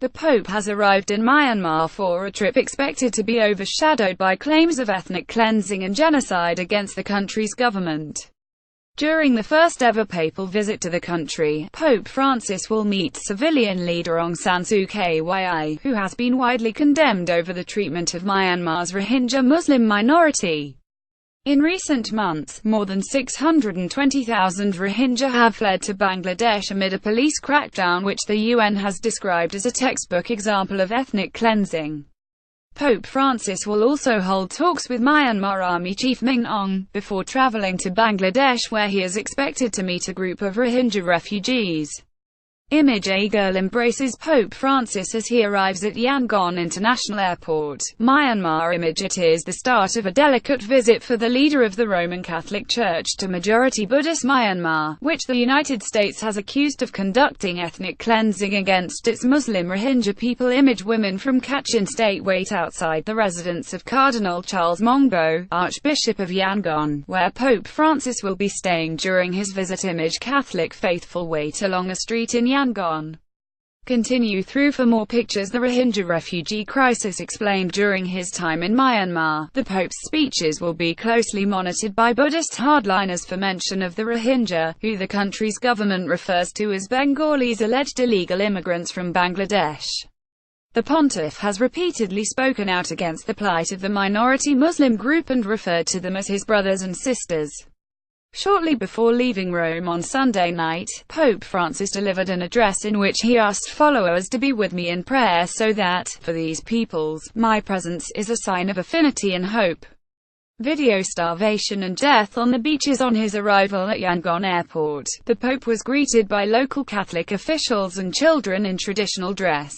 The Pope has arrived in Myanmar for a trip expected to be overshadowed by claims of ethnic cleansing and genocide against the country's government. During the first-ever papal visit to the country, Pope Francis will meet civilian leader Aung San Suu Kyi, who has been widely condemned over the treatment of Myanmar's Rohingya Muslim minority. In recent months, more than 620,000 Rohingya have fled to Bangladesh amid a police crackdown which the UN has described as a textbook example of ethnic cleansing. Pope Francis will also hold talks with Myanmar Army Chief Min Aung, before traveling to Bangladesh where he is expected to meet a group of Rohingya refugees. Image: A girl embraces Pope Francis as he arrives at Yangon International Airport, Myanmar. Image: It is the start of a delicate visit for the leader of the Roman Catholic Church to majority Buddhist Myanmar, which the United States has accused of conducting ethnic cleansing against its Muslim Rohingya people. Image: Women from Kachin State wait outside the residence of Cardinal Charles Mongbo, Archbishop of Yangon, where Pope Francis will be staying during his visit. Image: Catholic faithful wait along a street in Yangon. Continue through for more pictures. The Rohingya refugee crisis explained during his time in Myanmar. The Pope's speeches will be closely monitored by Buddhist hardliners for mention of the Rohingya, who the country's government refers to as Bengalis, alleged illegal immigrants from Bangladesh. The pontiff has repeatedly spoken out against the plight of the minority Muslim group and referred to them as his brothers and sisters. Shortly before leaving Rome on Sunday night, Pope Francis delivered an address in which he asked followers to be with me in prayer so that, for these peoples, my presence is a sign of affinity and hope. Video: Starvation and death on the beaches. On his arrival at Yangon Airport, the Pope was greeted by local Catholic officials and children in traditional dress.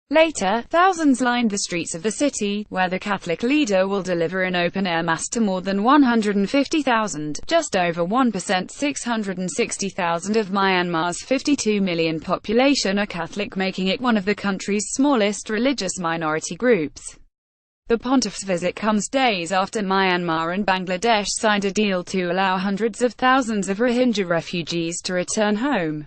Later, thousands lined the streets of the city, where the Catholic leader will deliver an open-air mass to more than 150,000, just over 1%. 660,000 of Myanmar's 52 million population are Catholic, making it one of the country's smallest religious minority groups. The pontiff's visit comes days after Myanmar and Bangladesh signed a deal to allow hundreds of thousands of Rohingya refugees to return home.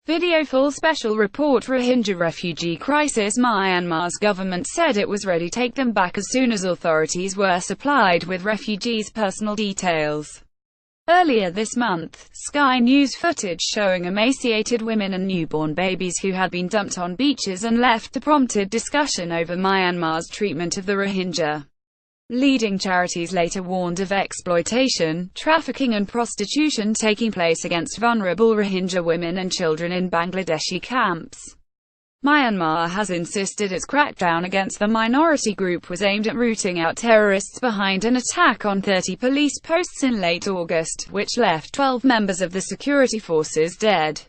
Video: Full special report. Rohingya refugee crisis. Myanmar's government said it was ready to take them back as soon as authorities were supplied with refugees' personal details. Earlier this month, Sky News footage showing emaciated women and newborn babies who had been dumped on beaches and left prompted discussion over Myanmar's treatment of the Rohingya. Leading charities later warned of exploitation, trafficking and prostitution taking place against vulnerable Rohingya women and children in Bangladeshi camps. Myanmar has insisted its crackdown against the minority group was aimed at rooting out terrorists behind an attack on 30 police posts in late August, which left 12 members of the security forces dead.